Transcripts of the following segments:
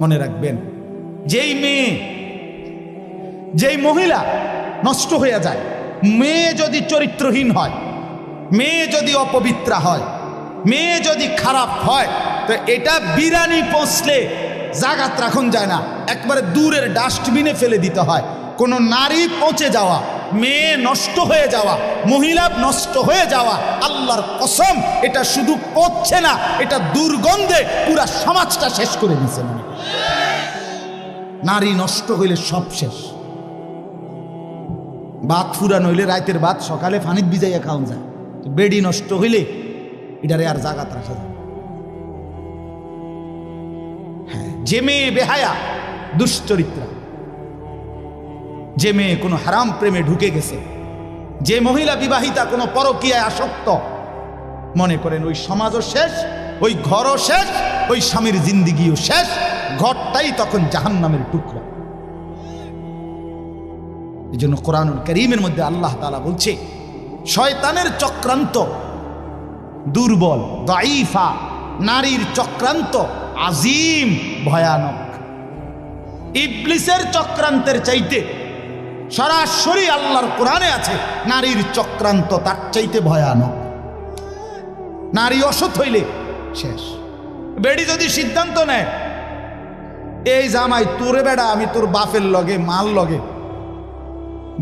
মনে রাখবেন, যেই মহিলা নষ্ট হয়ে যায়, মেয়ে যদি চরিত্রহীন হয়, মেয়ে যদি অপবিত্রা হয়, মেয়ে যদি খারাপ হয়, তো এটা বিরানি পৌঁছলে জাগাত রাখন যায় না, একবারে দূরের ডাস্টবিনে ফেলে দিতে হয়। কোনো নারী পচে যাওয়া, মেয়ে নষ্ট হয়ে যাওয়া, মহিলা নষ্ট হয়ে যাওয়া, আল্লাহর কসম এটা শুধু পচছে না, এটা দুর্গন্ধে পুরা সমাজটা শেষ করে দিচ্ছে। নারী নষ্ট হইলে সব শেষ। ভাত ফুরান হইলে রাতের ভাত সকালে ফানিত ভিজাইয়া খাওয়া যায়, বেডি নষ্ট হইলে এটারে আর জাগাত রাখা যায়। হ্যাঁ, যে মেয়ে বেহায়া দুশ্চরিত্রা, যে মেয়ে কোনো হারাম প্রেমে ঢুকে গেছে, যে মহিলা বিবাহিতা কোনো পরকীয়ায় আসক্ত, মনে করেন ওই সমাজও শেষ, ওই ঘরও শেষ, ওই স্বামীর জিন্দিগিও শেষ, ঘরটাই তখন জাহান্নামের টুকরা। এই জন্য কোরআনুল কারীমের মধ্যে আল্লাহ তাআলা বলছে, শয়তানের চক্রান্ত দুর্বল, দাঈফা, নারীর চক্রান্ত আজিম, ভয়ানক। ইবলিসের চক্রান্তের চাইতে সরাসরি আল্লাহর কোরআনে আছে নারীর চক্রান্ত তার চাইতে ভয়ানক। নারী অসৎ হইলে শেষ। বেডি যদি সিদ্ধান্ত নেয়, এই জামাই তোরে বেড়া আমি তোর বাপের লগে, মাল লগে,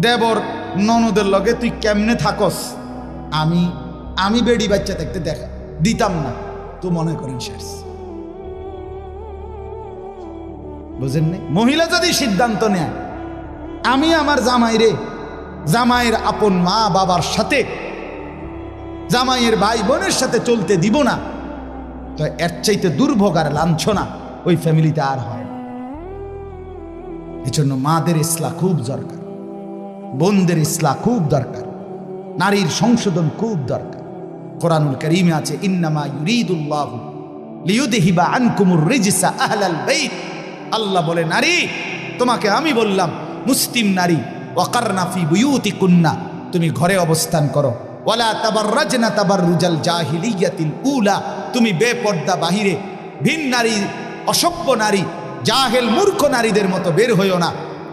দেবর ননদের লগে তুই কেমনে থাকস, আমি বেডি বাচ্চা দেখতে দেখা দিতাম না, তো মনে করেন শেষ। বুঝেন নাই? মহিলা যদি সিদ্ধান্ত নেয় আমি আমার জামাইয়ের আপন মা বাবার সাথে, জামাইয়ের ভাই বোনের সাথে চলতে দিব না, তো এর চাইতে দুর্ভোগ আর লাঞ্ছনা ওই ফ্যামিলিতে আর হয়। এজন্য মাদের ইসলাহ খুব দরকার, বোনদের ইসলাহ খুব দরকার, নারীর সংশোধন খুব দরকার। কোরআনুল কারীমে আছে, ইন্নামা ইউরিদুল্লাহু লিইউযহিবা আনকুমুর রিজসা আহলাল বাইত। আল্লাহ বলে, নারী তোমাকে আমি বললাম, মুসলিম নারী, ওয়াকারনা ফি বুয়ুতিকুন্না, তুমি ঘরে অবস্থান করো, ওয়ালা তাবাররাজনা তাবাররুজাল জাহিলিয়াতিল উলা, তুমি বেপর্দা বাহিরে ভিন নারী, অসভ্য নারী, জাহেল মূর্খ নারীদের মতো বের হইও না।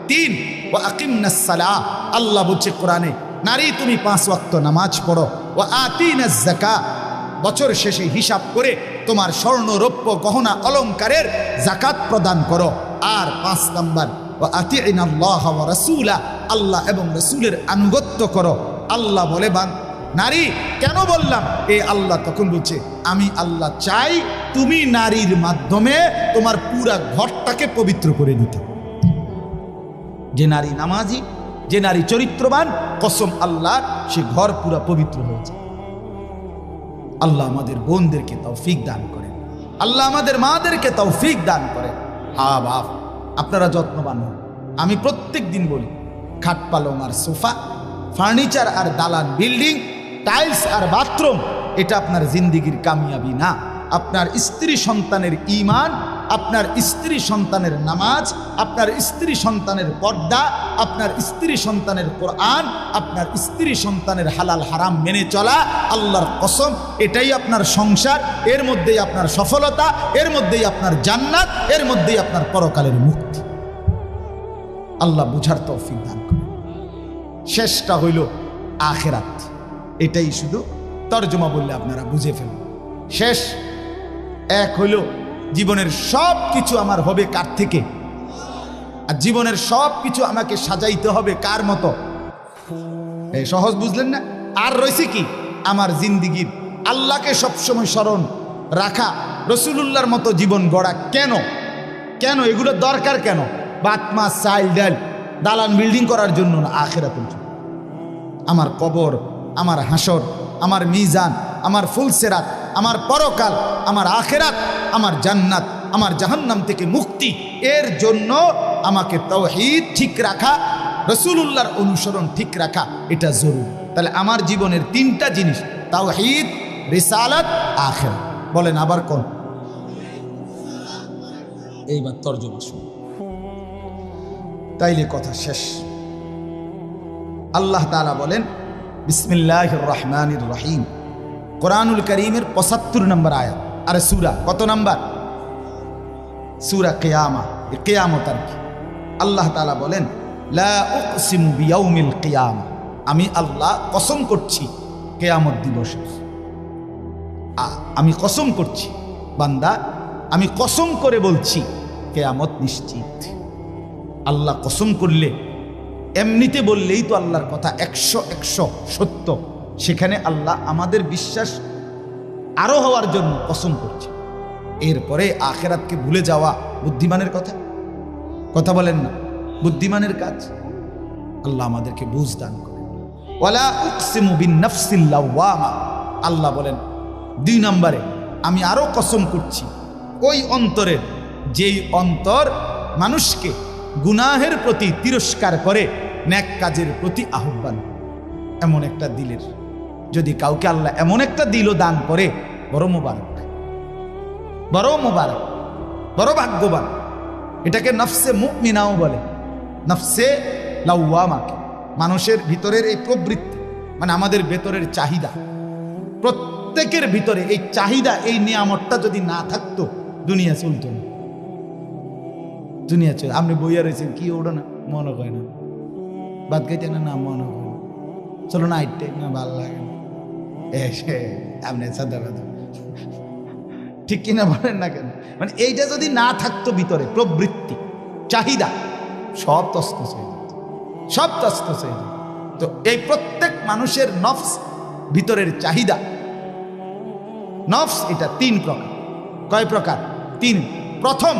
3, ওয়া আকিমনাস সালাহ, আল্লাহ বলছে কোরআনে, নারী তুমি 5 ওয়াক্ত নামাজ পড়ো, ওয়া আতিনাজ যাকাত, বছর শেষে হিসাব করে তোমার স্বর্ণ রৌপ্য গহনা অলংকারের যাকাত প্রদান করো। আর 5 নাম্বার, ওয়া আতিইনাল্লাহ ওয়া রাসূলা, আল্লাহ এবং রাসূলের আনুগত্য করো। আল্লাহ বলে, নারী কেন বললাম? এ আল্লাহ তখন বলছে, আমি আল্লাহ চাই তুমি নারীর মাধ্যমে তোমার পুরা ঘরটাকে পবিত্র করে দিতে। যে নারী নামাজি, যে নারী চরিত্রবান, কসম আল্লাহ, সে ঘর পুরা পবিত্র হয়ে যায়। আল্লাহ আমাদের বোনদেরকে তৌফিক দান করেন, আল্লাহ আমাদের মাদেরকে তৌফিক দান করেন। হ্যাঁ বাপ, আপনারা যত্নবান হন। আমি প্রত্যেক দিন বলি, খাট পালং আর সোফা, ফার্নিচার আর দালান বিল্ডিং, টাইলস আর বাথরুম, এটা আপনার জিন্দিগির কামিয়াবি না। আপনার স্ত্রী সন্তানের ঈমান, আপনার স্ত্রী সন্তানের নামাজ, আপনার স্ত্রী সন্তানের পর্দা, আপনার স্ত্রী সন্তানের কোরআন, আপনার স্ত্রী সন্তানের হালাল হারাম মেনে চলা, আল্লাহর কসম এটাই আপনার সংসার, এর মধ্যেই আপনার সফলতা, এর মধ্যেই আপনার জান্নাত, এর মধ্যেই আপনার পরকালের মুক্তি। আল্লাহ বুঝার তৌফিক দান করে। শেষটা হইল আখিরাত, এটাই শুধু তর্জমা বললে আপনারা বুঝে ফেলুন। শেষ এক হইল জীবনের সব কিছু আমার হবে কার থেকে, আর জীবনের সব কিছু আমাকে সাজাইতে হবে কার মতো। এই সহজ বুঝলেন না? আর রয়েছে কি? আমার জিন্দিগির আল্লাহকে সবসময় স্মরণ রাখা, রসুলুল্লাহর মতো জীবন গড়া। কেন কেন এগুলো দরকার? কেন? ভাত মাছ চাল ডাল দালান বিল্ডিং করার জন্য না, আখিরাতের জন্য। আমার কবর, আমার হাসর, আমার মিজান, আমার ফুলসেরাত, আমার পরকাল, আমার আখিরাত, আমার জান্নাত, আমার জাহান্নাম থেকে মুক্তি, এর জন্য আমাকে তাওহীদ ঠিক রাখা, রসুলুল্লাহর অনুসরণ ঠিক রাখা, এটা জরুরি। তাহলে আমার জীবনের 3টা জিনিস, তাওহীদ, রিসালাত, আখিরাত। বলেন আবার কোন? এইবার তর্জমা শুনুন, তাইলে কথা শেষ। আল্লাহ তাআলা বলেন, বিসমিল্লাহির রহমানির রহিম, কোরআনুল কারীমের 75 নম্বর আয়াত। আরে সূরা কত নাম্বার? সূরা কিয়ামা, কিয়ামত আর কি। আল্লাহ তাআলা বলেন লা উকসিমু বিয়াউমিল কিয়ামা, আমি আল্লাহ কসম করছি কিয়ামত দিবসের। আমি কসম করছি বান্দা, আমি কসম করে বলছি কিয়ামত নিশ্চিত। আল্লাহ কসম করলে, এমনিতে বললেই তো আল্লাহর কথা 100 সত্য। সেখানে আল্লাহ আমাদের বিশ্বাস আরো হওয়ার জন্য কসম করছে। এরপরে আখিরাতকে ভুলে যাওয়া বুদ্ধিমানের কথা বলেন না, বুদ্ধিমানের কাজ। আল্লাহ আমাদেরকে বুঝ দান করেন। ওয়ালা উকসিমু বিন-নাফসিল লাওয়ামা, আল্লাহ বলেন 2 নম্বরে আমি আরো কসম করছি ওই অন্তরের, যেই অন্তর মানুষকে গুনাহের প্রতি তিরস্কার করে, নেক কাজের প্রতি আহ্বান। এমন একটা দিলের যদি কাউকে আল্লাহ এমন একটা দিলও দান করে, বড় মোবারক, বড় মোবারক, বড় ভাগ্যবান। এটাকে নফসে মুমিনাও বলে, নফসে লাওয়ামাকে। মানুষের ভিতরের এই প্রবৃত্তি, মানে আমাদের ভেতরের চাহিদা, প্রত্যেকের ভিতরে এই চাহিদা, এই নিয়ামতটা যদি না থাকতো দুনিয়া চলতো না। দুনিয়া চল, আপনি বইয়া রয়েছেন কি ওটা না মনে হয় না, বাদ গাইতে না মনে হয় না, চলো না আইটে না ভাল লাগে না, আপনি সাদা কথা ঠিক কিনা বলেন না কেন? মানে এইটা যদি না থাকতো ভিতরে প্রবৃত্তি, চাহিদা, সব তস্তস হয়ে যেত, সব তস্তস হয়ে যেত। তো এই প্রত্যেক মানুষের নফস, ভিতরের চাহিদা, নফস এটা 3 প্রকার। কয় প্রকার? 3। প্রথম,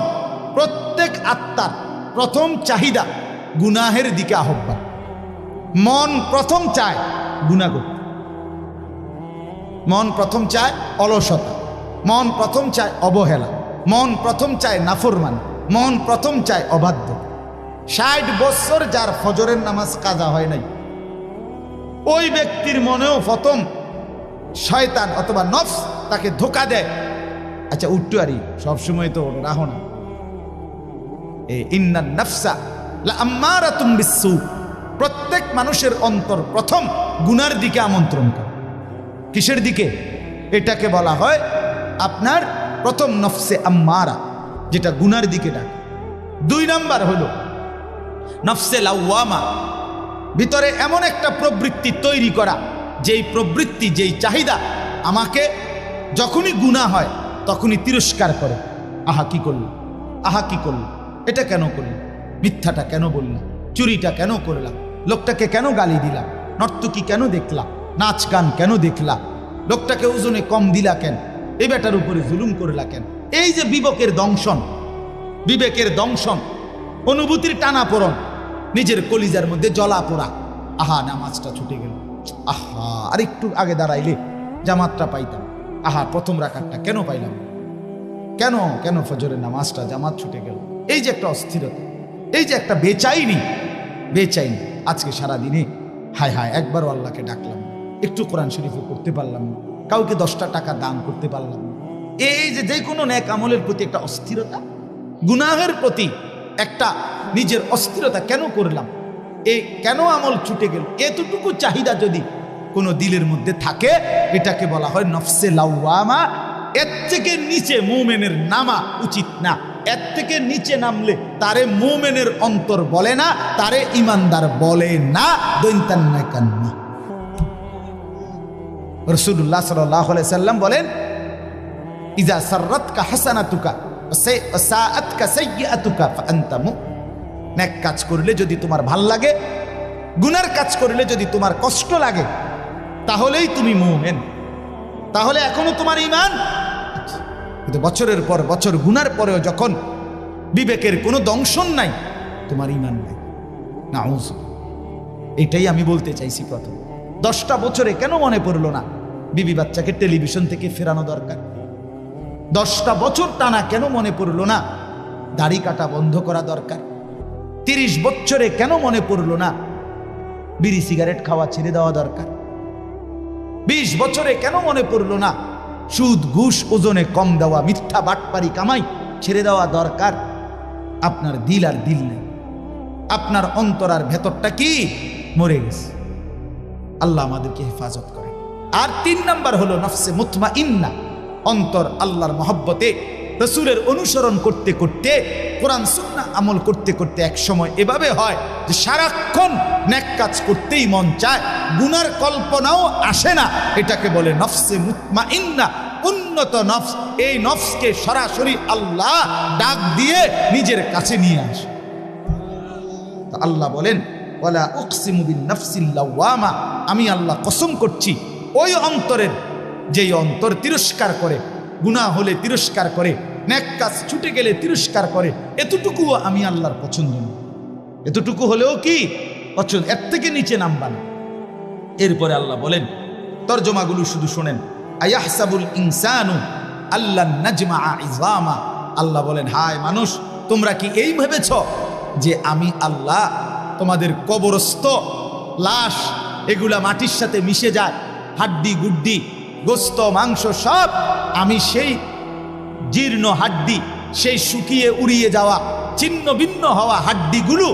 প্রত্যেক আত্মার প্রথম চাহিদা গুনাহের দিকে আহ্বান। মন প্রথম চায় গুনাহ করতে, মন প্রথম চায় অলসতা, মন প্রথম চায় অবহেলা, মন প্রথম চায় নাফরমানি, মন প্রথম চায় অবাধ্য। 60 বছর যার ফজরের নামাজ কাজা হয় নাই, ওই ব্যক্তির মনেও প্রথম শয়তান অথবা নফস তাকে ধোকা দেয়, আচ্ছা উঠতে আরি, সবসময় তো রাহো না। ইন্নান নাফসা লাআম্মারাতুম বিসসু, প্রত্যেক মানুষের অন্তর প্রথম গুনার দিকে আমন্ত্রণ করে। কিসের দিকে? এটাকে বলা হয় আপনার প্রথম নফসে আম্মারা, যেটা গুনার দিকে ডাকে। 2 নাম্বার হলো নফসে লাওয়ামা, ভিতরে এমন একটা প্রবৃত্তি তৈরি করা, যেই প্রবৃত্তি, যেই চাহিদা আমাকে যখনই গুনাহ হয় তখনই তিরস্কার করে। আহা কি করলো, আহা কি করলো, এটা কেন করলো, মিথ্যাটা কেন বললাম, চুরিটা কেন করলাম, লোকটাকে কেন গালি দিলাম, নর্তকী কেন দেখলাম, নাচ গান কেন দেখলাম, লোকটাকে ওজনে কম দিলা কেন, এই বেটার উপরে জুলুম করলা কেন। এই যে বিবেকের দংশন, বিবেকের দংশন, অনুভূতির টানাপোড়ন, নিজের কলিজার মধ্যে জ্বলা পোড়া, আহা নামাজটা ছুটে গেল, আহা আর একটু আগে দাঁড়াইলে জামাতটা পাইতাম, আহা প্রথম রাকাতটা কেন পাইলাম, কেন কেন ফজরের নামাজটা জামাত ছুটে গেল। এই যে একটা অস্থিরতা, এই যে একটা বেচাইনি, বেচাইনি। আজকে সারা দিনে হায় হায় একবারও আল্লাহকে ডাকলাম, একটু কোরআন শরীফও করতে পারলাম না, কাউকে 10টা টাকা দান করতে পারলাম না। এই যে কোনো নেক আমলের প্রতি একটা অস্থিরতা, গুনাহের প্রতি একটা নিজের অস্থিরতা, কেন করলাম, এই কেন আমল ছুটে গেল, এতটুকু চাহিদা যদি কোনো দিলের মধ্যে থাকে, এটাকে বলা হয় নফসে লাওয়ামা। এর থেকে নিচে মুমিনের নামা উচিত না। এর থেকে নিচে নামলে তারে মুমিনের অন্তর বলে না, তারে ইমানদার বলে না। দৈন্তান্না কান্না রাসূলুল্লাহ সাল্লাল্লাহু আলাইহি সাল্লাম বলেন, ইজা সাররাতকা হাসানাতুকা ওয়া সাআতকা সাইয়্যাতুকা ফাআনতা মুমিন। নেক কাজ করলে যদি তোমার ভাল লাগে, গুনার কাজ করলে যদি তোমার কষ্ট লাগে, তাহলেই তুমি মুমিন, তাহলে এখনো তোমার ঈমান। কিন্তু বছরের পর বছর গুনার পরেও যখন বিবেকের কোনো দংশন নাই, তোমার ঈমান নাই। নাউযু, এটাই আমি বলতে চাইছি। প্রথম 10টা বছরে কেন মনে পড়লো না বিবি বাচ্চাকে টেলিভিশন থেকে ফেরানো দরকার? 10টা বছর টানা কেন মনে পড়লো না দাড়ি কাটা বন্ধ করা দরকার? 30 বছরে কেন মনে পড়লো না বিড়ি সিগারেট খাওয়া ছেড়ে দেওয়া দরকার? 20 বছরে কেন মনে পড়লো না সুদ ঘুষ ওজনে কম দেওয়া, মিথ্যা বাটপারি কামাই ছেড়ে দেওয়া দরকার? আপনার দিল আর দিল নেই, আপনার অন্তর আর ভেতরটা কি মরে গেছে। আল্লাহ আমাদেরকে হেফাজত করে। আর 3 নাম্বার হলো নফসে মুতমাইন্না, অন্তর আল্লাহর মহব্বতে রাসূলের অনুসরণ করতে করতে, কোরআন সুন্নাহ আমল করতে করতে এক সময় এভাবে হয় যে সারাক্ষণ নেক কাজ করতেই মন চায়, গুনার কল্পনাও আসে না। এটাকে বলে নফসে মুতমাইন্না, উন্নত নফস। এই নফসকে সরাসরি আল্লাহ ডাক দিয়ে নিজের কাছে নিয়ে আসে। তো আল্লাহ বলেন ওয়ালা উকসিমু বিন নাফসিল লাওয়ামা, আমি আল্লাহ কসম করছি ওই অন্তরের, যেই অন্তর তিরস্কার করে, গুনাহ হলে তিরস্কার করে, নেক কাজ ছুটে গেলে তিরস্কার করে, এতটুকুও আমি আল্লাহর পছন্দ না। এতটুকু হলেও কি পছন্দ, এর থেকে নিচে নামবা না। এরপরে আল্লাহ বলেন, তরজমাগুলো শুধু শোনেন, আয়াহসাবুল ইনসানু আল্লান নাজমাআ ইযামা। আল্লাহ বলেন, হায় মানুষ, তোমরা কি এই ভেবেছ যে আমি আল্লাহ তোমাদের কবরস্থ লাশ, এগুলা মাটির সাথে মিশে যায়, হাড্ডি গুড্ডি গোস্ত মাংস সব, আমি সেই জীর্ণ হাড্ডি, সেই শুকিয়ে উড়িয়ে যাওয়া ছিন্ন ভিন্ন হওয়া হাড্ডিগুলো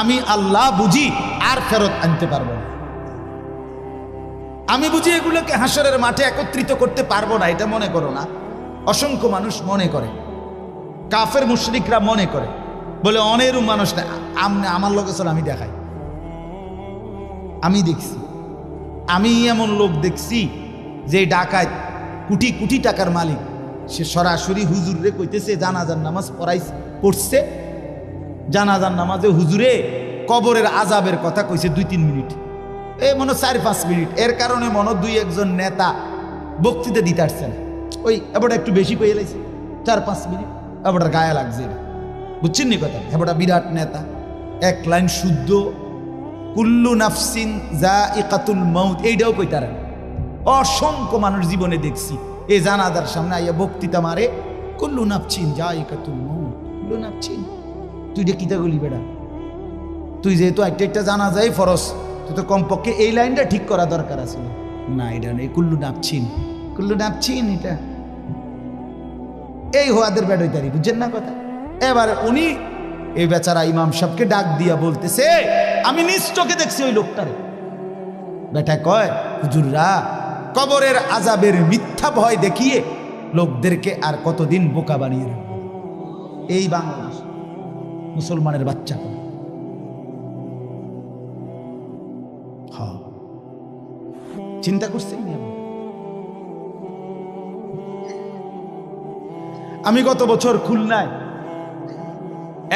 আমি আল্লাহ বুঝি আর ফেরত আনতে পারবো না। আমি বুঝি এগুলোকে হাসরের মাঠে একত্রিত করতে পারবো না, এটা মনে করো না। অসংখ্য মানুষ মনে করে, কাফের মুশরিকরা মনে করে, বলে অনেরও মানুষ না, আমার লোক চল আমি দেখাই। আমি দেখছি, আমি এমন লোক দেখছি যে ডাকাত, কোটি কোটি টাকার মালিক, সে সরাসরি হুজুরে কইতেছে জানাজার নামাজ পড়ছে, জানাজার নামাজে হুজুরে কবরের আজাবের কথা কইছে 2-3 মিনিট, এই মনে 4-5 মিনিট। এর কারণে মনে 2-1 নেতা বক্তৃতা দিতে আসছে না, ওই এবার একটু বেশি কইয়ে লাইছে 4-5 মিনিট, এবার গায়ে লাগছে না, বুঝছেন নি কথা। এবার বিরাট নেতা, এক লাইন শুদ্ধ কুল্লু নাফসিন যায়িকাতুল মাউত, এইটাও কইতারেন। অসংখ্য মানুষ জীবনে দেখছি এই জানাজার সামনে আইয়া বক্তৃতা মারে, কুল্লু নাফসিন যায়িকাতুল মাউত, কুল্লু নাফসিন। তুই যে কিতা গলি বেড়া, তুই যেহেতু একটা জানাজাই ফরজ, তুই তো কমপক্ষে এই লাইনটা ঠিক করা দরকার আছে না। এটা নেই, কুল্লু নাফসিন, কুল্লু নাফসিন, এটা এই হোয়াদের বেড়াইতারি, বুঝছেন না কথা। এবার উনি এই বেচারা ইমাম সাহেবকে ডাক দিয়া বলতেছে, আমি নিজ চোখে দেখছি ওই লোকটারে। বেটা কয়, হুজুররা কবরের আজাবের মিথ্যা ভয় দেখিয়ে লোকদেরকে আর কতদিন বোকা বানিয়ে রাখবে। এই বাংলাদেশ মুসলমানের বাচ্চা চিন্তা করছে। আমি গত বছর খুলনায়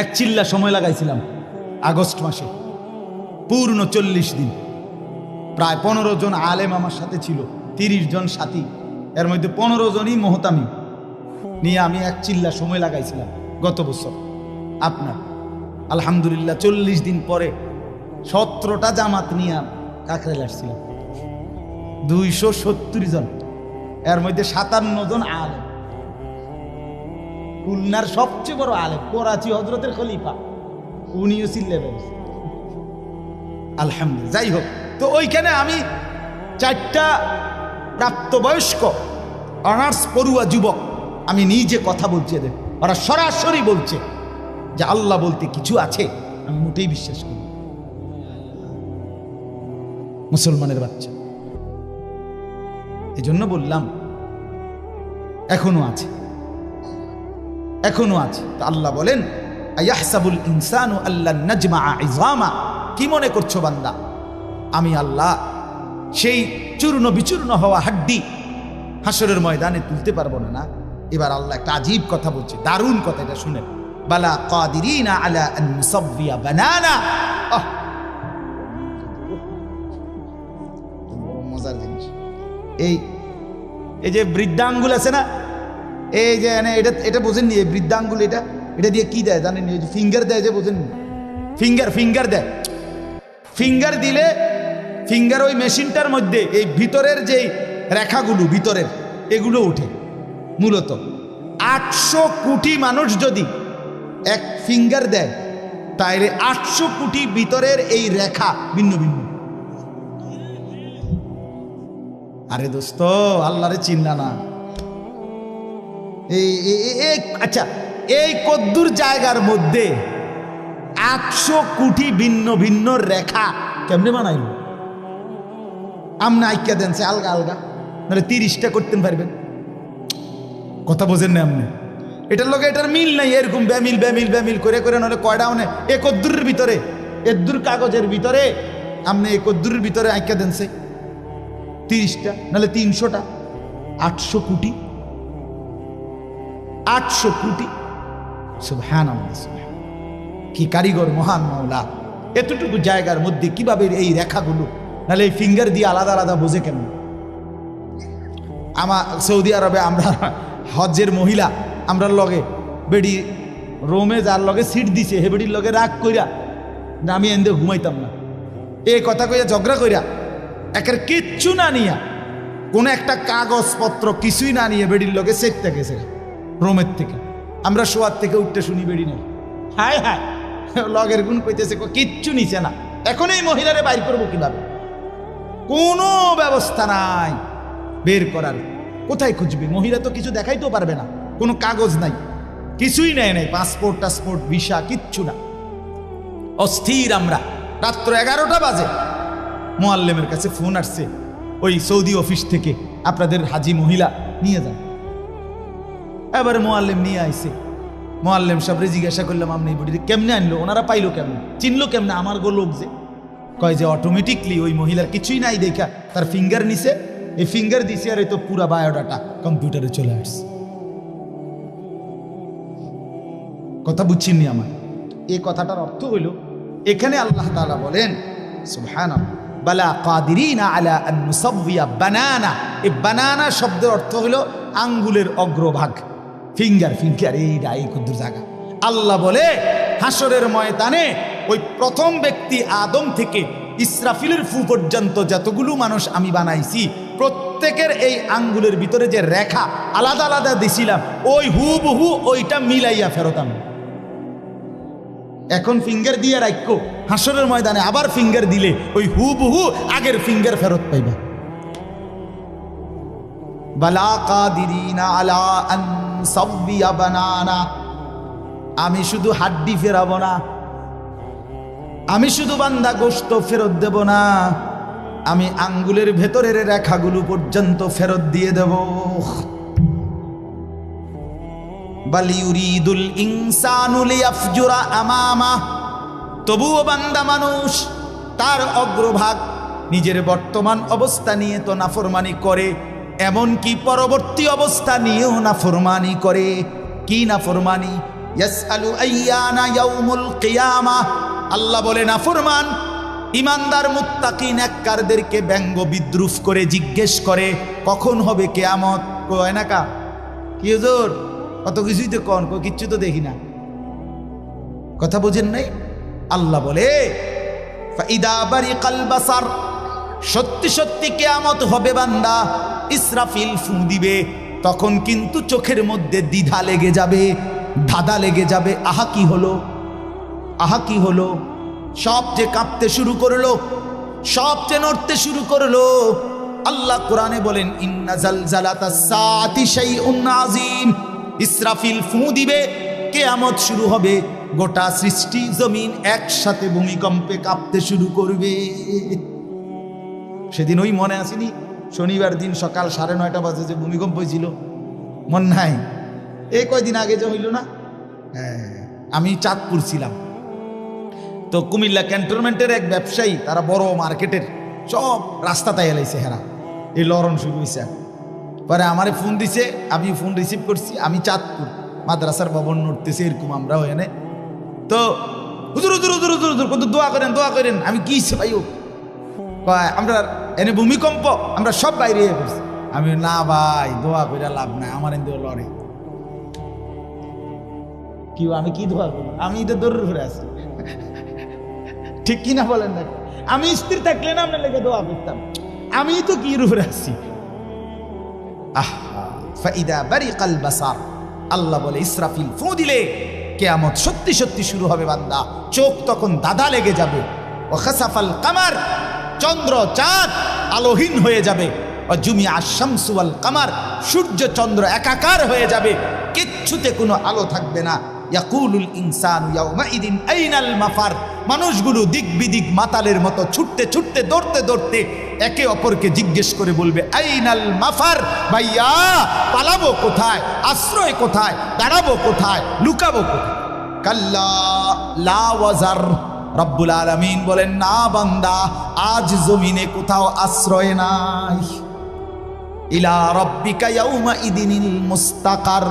এক চিল্লা সময় লাগাইছিলাম, আগস্ট মাসে পূর্ণ 40 দিন। প্রায় 15 জন আলেম আমার সাথে ছিল, 30 জন সাথী, এর মধ্যে 15 জনই মোহতামি নিয়ে আমি এক চিল্লা সময় লাগাইছিলাম গত বছর। আপনার আলহামদুলিল্লাহ 40 দিন পরে 17টা জামাত নিয়ে কাকরাইল আসছিলাম, 270 জন, এর মধ্যে 57 জন আলেম। খুলনার সবচেয়ে বড় আলেম, করাচি হজরতের খলিফা, উনিও চিল্লে বেড়েছে আলহামদুলিল্লাহ। যাই হোক, তো ওইখানে আমি 4টা প্রাপ্তবয়স্ক অনার্স পড়ুয়া যুবক আমি নিজে কথা বলছি এদের, ওরা সরাসরি বলছে যে আল্লাহ বলতে কিছু আছে। আমি মোটেই বিশ্বাস করি, মুসলমানের বাচ্চা। এই জন্য বললাম এখনো আছে, এখনো আছে। তো আল্লাহ বলেন, আয়াহসাবুল ইনসানু আল্লান নাজমাআ ইযামা, কি মনে করছো বান্দা আমি আল্লাহ সেই চূর্ণ বিচূর্ণ হওয়া হাড্ডি হাসরের ময়দানে তুলতে পারবো না? না। এবার আল্লাহ একটা আজীব কথা বলছে, দারুণ কথা, এটা শুনেন। বালা কাদিরিনা আলা আন নুসাব্বিয়া বানানা, মজার জিনিস। এই যে বৃদ্ধাঙ্গুল আছে না, এই যে এটা বোঝেননি, এই বৃদ্ধাঙ্গুল এটা দিয়ে কি দেয় জানেন? ফিঙ্গার দেয়, যে বোঝেননি, ফিঙ্গার দেয়। ফিঙ্গার দিলে ফিঙ্গার ওই মেশিনটার মধ্যে এই ভিতরের যে রেখাগুলো ভিতরের এগুলো উঠে। মূলত 800 কোটি মানুষ যদি এক ফিঙ্গার দেয়, তাইলে 800 কোটি ভিতরের এই রেখা ভিন্ন ভিন্ন। আরে দোস্ত, আল্লাহরে চিন্তা না। আচ্ছা, এই কদ্দুর জায়গার মধ্যে 800 কোটি ভিন্ন ভিন্ন রেখা কেমনে বানাইল? আমনা আইকা দেন সে আলগা আলগা, নাহলে 30টা করতে পারবেন। কথা বোঝেন না আপনি? এটার লগে এটার মিল নাই, এরকম ব্যামিল ব্যামিল ব্যামিল করে করে নলে কয়টা মানে একদ্দুরের ভিতরে, একদ্দুর কাগজের ভিতরে আপনি একদ্দুরের ভিতরে আঁকা দেন সে 30টা নাহলে 300টা, 800 কোটি, 800 কোটি। সুবহানাল্লাহ, কি কারিগর মহান মাওলা! এতটুকু জায়গার মধ্যে কিভাবে এই রেখাগুলো, নাহলে এই ফিঙ্গার দিয়ে আলাদা আলাদা বোঝে কেমন? আমার সৌদি আরবে আমরা হজ্জের মহিলা আমরা লগে বেডি রোমে যার লগে সিট দিছে হে বেডির লগে রাগ কইরা না আমি এন্দে ঘুমাইতাম না, এই কথা কইয়া ঝগড়া কইরা একের কিচ্ছু না নিয়া, কোনো একটা কাগজপত্র কিছুই না নিয়ে বেডির লগে সেটতে গেছে রোমের থেকে। আমরা শোয়ার থেকে উঠতে শুনি বেডি নেই, হায় হায় লগের গুণ কইতেছে কিচ্ছু নিছে না। এখন এই মহিলারে বাইর করবো কিভাবে? কোনো ব্যবস্থা নাই বের করার। কোথায় খুঁজবে? মহিলা তো কিছু দেখাইতেও পারবে না, কোনো কাগজ নাই, কিছুই নেয় নাই, পাসপোর্ট টাসপোর্ট ভিসা কিচ্ছু না। অস্থির আমরা। রাত্র 11টা বাজে মুআল্লিমের কাছে ফোন আসছে ওই সৌদি অফিস থেকে, আপনাদের হাজি মহিলা নিয়ে যান। এবারে মুআল্লিম নিয়ে আইছে। মুআল্লিম সাহেবরে জিজ্ঞাসা করলাম আপনি এই বুড়ি কেমনে আনলো, ওনারা পাইলো কেমন, চিনলো কেমনে? আমার গো লোক যে কয় যে অটোমেটিকলি ওই মহিলার কিছুই নাই দেখা তার ফিঙ্গার নিছে, এই ফিঙ্গার দিছে আর এই তো পুরা বায়োডাটা কম্পিউটারে চলে আসছে। কথা বুঝছেননি আমার? এই কথাটার অর্থ হইল এখানে আল্লাহ তাআলা বলেন সুবহানাল্লাহ, বালা কাদিরিনা আলা আন নুসাওয়িয়া বানানা। এই বানানা শব্দের অর্থ হলো আঙ্গুলের অগ্রভাগ, ফিঙ্গার। ফিঙ্গার এই কুদ্দুর জায়গা। আল্লাহ বলে হাসরের ময়দানে ওই প্রথম ব্যক্তি আদম থেকে ইসরাফিলের ফু পর্যন্ত যতগুলো মানুষ আমি বানাইছি, প্রত্যেকের এই আঙ্গুলের ভিতরে যে রেখা আলাদা আলাদা দিছিলাম, ওই হুবহু ওইটা মিলাইয়া ফেরত আমি। এখন ফিঙ্গার দিয়ে রাখো, হাসরের ময়দানে আবার ফিঙ্গার দিলে ওই হুবহু আগের ফিঙ্গার ফেরত পাইবা। বালা কাদিরিনা আলা আন সাওয়িয়া বানানা। আমি শুধু হাড্ডি ফেরাবো না, আমি শুধু বান্দা গোশত ফেরত দেব না, আমি আঙ্গুলের ভেতরের রেখাগুলো পর্যন্ত ফেরত দিয়ে দেব। বাল ইউরিদুল ইনসানু লিয়াফজুরা আমামা। তবুও বান্দা মানুষ তার অগ্রভাগ নিজের বর্তমান অবস্থা নিয়ে তো নাফরমানি করে, এমনকি পরবর্তী অবস্থা নিয়েও নাফরমানি করে। কি নাফরমানি? ইয়াসআলু আইয়ানা ইয়াউমুল কিয়ামাহ। আল্লাহ বলে নাফরমান ইমানদার মুত্তাকি নেককারদেরকে ব্যঙ্গ বিদ্রুপ করে জিজ্ঞেস করে কখন হবে কিয়ামত। কয় না কা কি হুজুর, কত কিছুই তো কোন, কিচ্ছু তো দেখি না। কথা বুঝেন নাই? আল্লাহ বলে ফাইদা বারিকাল বাসার, সত্যি সত্যি কিয়ামত হবে বান্দা। ইসরাফিল ফু দিবে, তখন কিন্তু চোখের মধ্যে দ্বিধা লেগে যাবে, ধাঁধা লেগে যাবে। আহা কি হলো, আহা কি হলো। সব যে কাঁপতে শুরু করলো, সব যে নড়তে শুরু করলো। আল্লাহ কোরআনে বলেন ইন্না জালজালাতাস সাআতি শাইউন আযীম। ইসরাফিল ফু দিবে, কিয়ামত শুরু হবে, গোটা সৃষ্টি জমিন একসাথে ভূমিকম্পে কাঁপতে শুরু করবে। সেদিন ওই মনে আসেনি শনিবার দিন সকাল 9:30 বাজে যে ভূমিকম্প হয়েছিল, মন নাই? এই কয়দিন আগে যে হইল না, আমি চাঁদপুর ছিলাম। তো কুমিল্লা ক্যান্টনমেন্টের এক ব্যবসায়ী, তারা বড় মার্কেটের সব রাস্তা তাই এলাইছে হেরা, এই লরণ শুরু হয়েছে। পরে আমারে ফোন দিছে, আমি ফোন রিসিভ করছি। আমি চাঁদপুর মাদ্রাসার ভবন নড়তেছে এরকম আমরাও এনে। তো হুজুর হুজুর হুজুর হুজুর হুজুর কত দোয়া করেন, দোয়া করেন। আমি কি ভাইও আমরা এনে ভূমিকম্প, আমরা সব বাইরে করছি। আমি না ভাই দোয়া করে লাভ নাই, আমার এনে লড়ে কি, আমি কি দোয়া করবো? আমি তো দৌড় ঘুরে আসি, ঠিক কিনা বলেন না? আমি স্থির থাকলে না আপনার লেগে দোয়া করতাম, আমি তো কি রুফে আসছি। ফাইদা বারিকাল বাসার, আল্লাহ বলে ইসরাফিল ফু দিলে কিয়ামত সত্যি সত্যি শুরু হবে বান্দা। চোখ তখন দাদা লেগে যাবে। ও খাসাফাল কামার, চন্দ্র চাঁদ আলোহীন হয়ে যাবে। ও জুমিআ শামসু ওয়াল কামার, সূর্য চন্দ্র একাকার হয়ে যাবে, কিচ্ছুতে কোনো আলো থাকবে না। ইয়াকুলুল ইনসানু ইয়াউমাইদিন আইনাল মাফার। মানুষগুলো দিক বিদিক মাতালের মতো ছুটতে ছুটতে দৌড়তে দৌড়তে একে অপরকে জিজ্ঞেস করে বলবে আইনাল মাফার, ভাইয়া পালাবো কোথায়, আশ্রয় কোথায়, দাঁড়াবো কোথায়, লুকাবো কোথায়? কাল্লা লা ওয়াজার, রব্বুল আলামিন বলেন না বান্দা, আজ জমিনে কোথাও আশ্রয় নাই। ইলা রব্বিকা ইয়াউমাইদিনিল মুস্তাকার,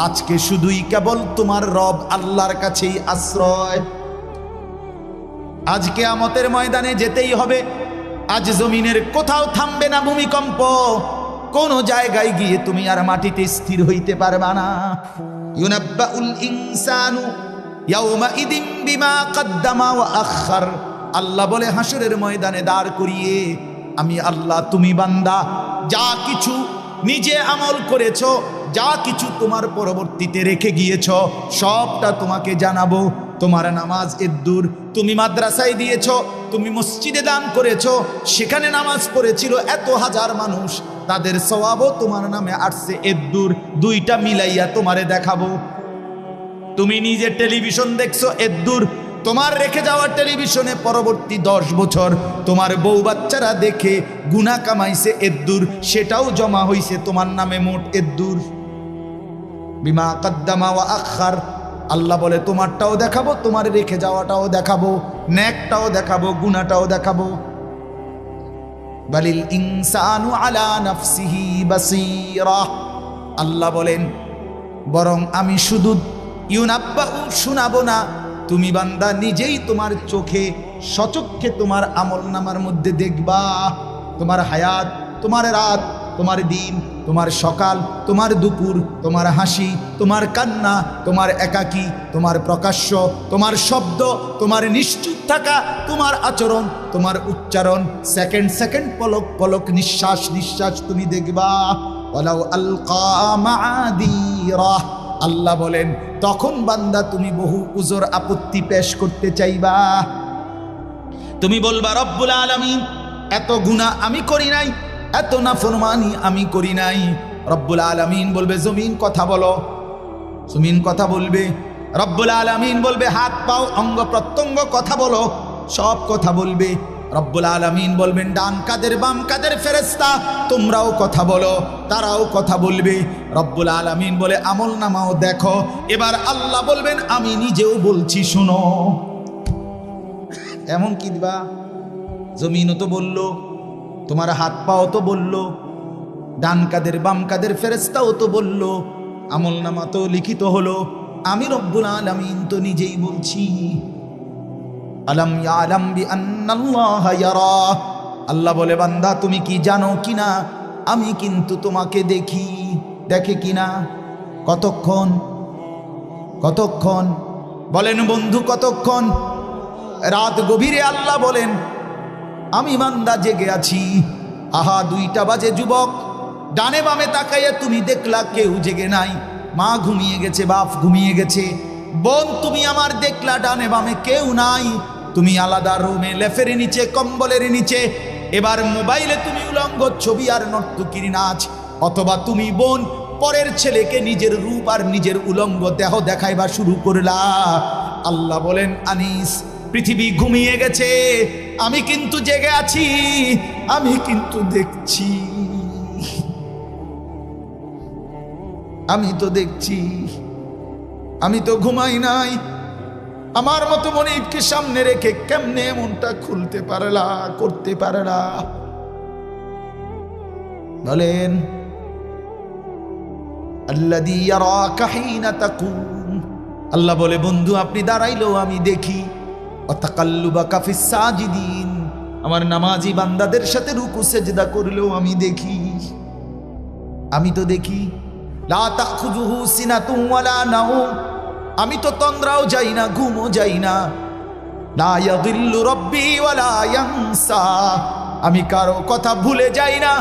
আজকে শুধুই কেবল তোমার রব আল্লাহর কাছেই আশ্রয়। আজ কিয়ামতের ময়দানে যেতেই হবে। আজ জমিনের কোথাও থামবে না ভূমিকম্প, কোন জায়গায় গিয়ে তুমি আর মাটিতে স্থির হইতে পারবা না। ইউনাব্বাউল ইনসানু ইয়াউমাইদিন বিমা কদ্দামা ওয়া আখার, আল্লাহ বলে হাসরের ময়দানে দাঁড় করিয়ে আমি আল্লাহ, তুমি বান্দা যা কিছু নিজে আমল করেছো, যা কিছু তোমার পরবর্তীতে রেখে গিয়েছ, সবটা তোমাকে জানাবো। তোমার নামাজ এদ্দুর, তুমি মাদ্রাসায় দিয়েছ, তুমি মসজিদে দান করেছো, সেখানে নামাজ পড়েছিল এত হাজার মানুষ, তাদের সওয়াবও তোমার নামে আসছে এদ্দুর, দুইটা মিলাইয়া তোমারে দেখাবো। তুমি নিজে টেলিভিশন দেখছো এদ্দুর, তোমার রেখে যাওয়া টেলিভিশনে পরবর্তী 10 বছর তোমার বউ বাচ্চারা দেখে গুনাহ কামাইছে এদ্দুর, সেটাও জমা হইছে তোমার নামে মোট এদ্দুর। বিমা কদ্দামা ওয়া আখার, আল্লাহ বলে তোমারটাও দেখাবো, তোমার রেখে যাওয়াটাও দেখাবো, নেকটাও দেখাবো, গুনাহটাও দেখাবো। বালিল ইনসানু আলা নাফসিহি বাসীরা, আল্লাহ বলেন বরং আমি শুধু ইউনাব্বাউ শোনাবো না, তুমি বান্দা নিজেই তোমার চোখে সচক্ষে তোমার আমলনামার মধ্যে দেখবা। তোমার হায়াত, তোমার রাত, তোমার দিন, তোমার সকাল, তোমার দুপুর, তোমার হাসি, তোমার কান্না, তোমার একাকী, তোমার প্রকাশ্য, তোমার শব্দ, তোমার নিশ্চুপ থাকা, তোমার আচরণ, তোমার উচ্চারণ, সেকেন্ড সেকেন্ড পলক পলক, নিঃশ্বাস নিঃশ্বাস তুমি দেখবা। ওয়ালাউ আলকা মাআদিরা, আল্লাহ বলেন তখন বান্দা তুমি বহু উজর আপত্তি পেশ করতে চাইবা। তুমি বলবা রব্বুল আলামিন এত গুনাহ আমি করি নাই, এত নাফরমানি আমি করি নাই। রব্বুল আলামিন বলবে জমিন কথা বলো, জমিন কথা বলবে। রব্বুল আলামিন বলবে হাত পাও অঙ্গ প্রত্যঙ্গ কথা বলো, সব কথা বলবে। রব্বুল আলামিন বলবেন ডান কাদের বাম কাদের ফেরেশতা তোমরাও কথা বলো, তারাও কথা বলবে। রব্বুল আলামিন বলে আমল নামাও দেখো। এবার আল্লাহ বলবেন আমি নিজেও বলছি শোনো। এমন কি দিবা, জমিনও তো বললো, তোমার হাত পাও তো বললো, ডান কাদের বাম কাদের ফেরেশতাও তো বললো, আমল নামা তো লিখিত হলো, আমি রব্বুল আলামিন তো নিজেই বলছি। আলাম ইয়ালাম বিআন্নাল্লাহা ইয়ারা, আল্লাহ বলে বান্দা তুমি কি জানো কিনা আমি কিন্তু তোমাকে দেখি। দেখে কিনা? কতক্ষণ? কতক্ষণ বলেন বন্ধু, কতক্ষণ? রাত গভীরে আল্লাহ বলেন আমি বান্দা জেগে আছি। আহা 2টা বাজে যুবক, ডানে বামে তাকাইয়া তুমি দেখলা কেউ জেগে নাই। মা ঘুমিয়ে গেছে, বাপ ঘুমিয়ে গেছে, বোন তুমি আমার দেখলা ডানে বামে কেউ নাই। তুমি আলাদা রুমে লেফের নিচে কম্বলের নিচে, এবার মোবাইলে তুমি উলঙ্গ ছবি আর নর্তকীর নাচ, অথবা তুমি বোন পরের ছেলেকে নিজের রূপ আর নিজের উলঙ্গ দেহ দেখাইবা শুরু করলা। আল্লাহ বলেন আনিস পৃথিবী ঘুমিয়ে গেছে, আমি কিন্তু জেগে আছি, আমি কিন্তু দেখছি, আমি তো দেখছি, আমি তো ঘুমাই নাই। আমার মতো মনিবকে সামনে রেখে কেমনে মনটা খুলতে পারলা, করতে পারলা? বলেন আল্লাযী ইয়ারাকা হিনা তাকুম, আল্লাহ বলে বন্ধু আপনি দাঁড়াইলেও আমি দেখি। ওয়া তাকাল্লুবাকা ফিস সাজিদিন, আমার নামাজি বান্দাদের সাথে রুকু সেজদা করলেও আমি দেখি, আমি তো দেখি। লা তাখুযুহু সিনাতুন ওয়ালা নাওম, আমি তো তন্দ্রাও যাই না, ঘুমও যাই না। লা ইয়াযিল্লু রাব্বি ওয়ালা ইয়ানসা, আমি কারো কথা ভুলে যাই না,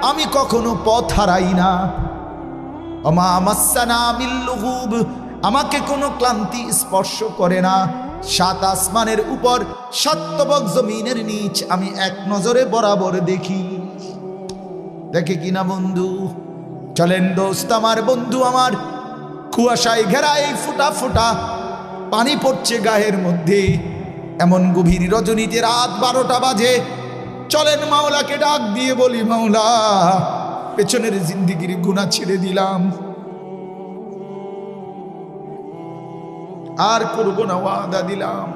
আমি কখনো পথ হারাই না। ওমা মাসসানা মিন লুগুব, আমাকে কোনো ক্লান্তি স্পর্শ করে না। 7 আসমানের উপর 7 তবক জমিনের নিচ আমি এক নজরে বরাবর দেখি। দেখে কিনা বন্ধু? চলেন দোস্ত আমার, বন্ধু আমার, কুয়াশায় ঘেরা এই ফুটা ফুটা পানি পড়ছে গায়ের মধ্যে। এমন গভীর রজনীতে রাত 12টা বাজে। চলেন মাওলাকে ডাক দিয়ে বলি, মাওলা পেছনের জিন্দিগির গুনাহ ছেড়ে দিলাম, আর করব না, ওয়াদা দিলাম।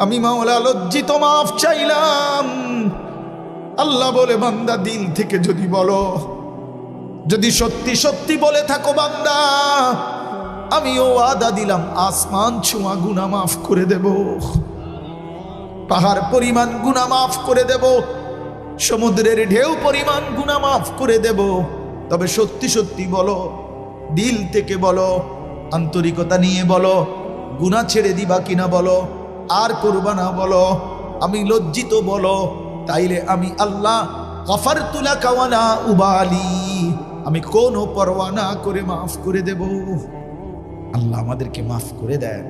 আমি মাওলা লজ্জিত, মাফ চাইলাম। আল্লাহ বলে, বান্দা দিল থেকে যদি বলো, যদি সত্যি সত্যি বলে থাকো বান্দা, আমিও ওয়াদা দিলাম আসমান ছোঁয়া গুনাহ মাফ করে দেব, পাহাড় পরিমাণ গুনাহ মাফ করে দেব, সমুদ্রের ঢেউ পরিমাণ গুনাহ মাফ করে দেব। তবে সত্যি সত্যি বলো, দিল থেকে বলো, আন্তরিকতা নিয়ে বলো, গুনাহ ছেড়ে দিবা কিনা বলো, আর করবা না বলো, আমি লজ্জিত বলো, তাইলে আমি আল্লাহ গফারতু লাকা ওয়া লা উবালি, আমি কোনো পরোয়া না করে মাফ করে দেব। আল্লাহ আমাদেরকে মাফ করে দেন।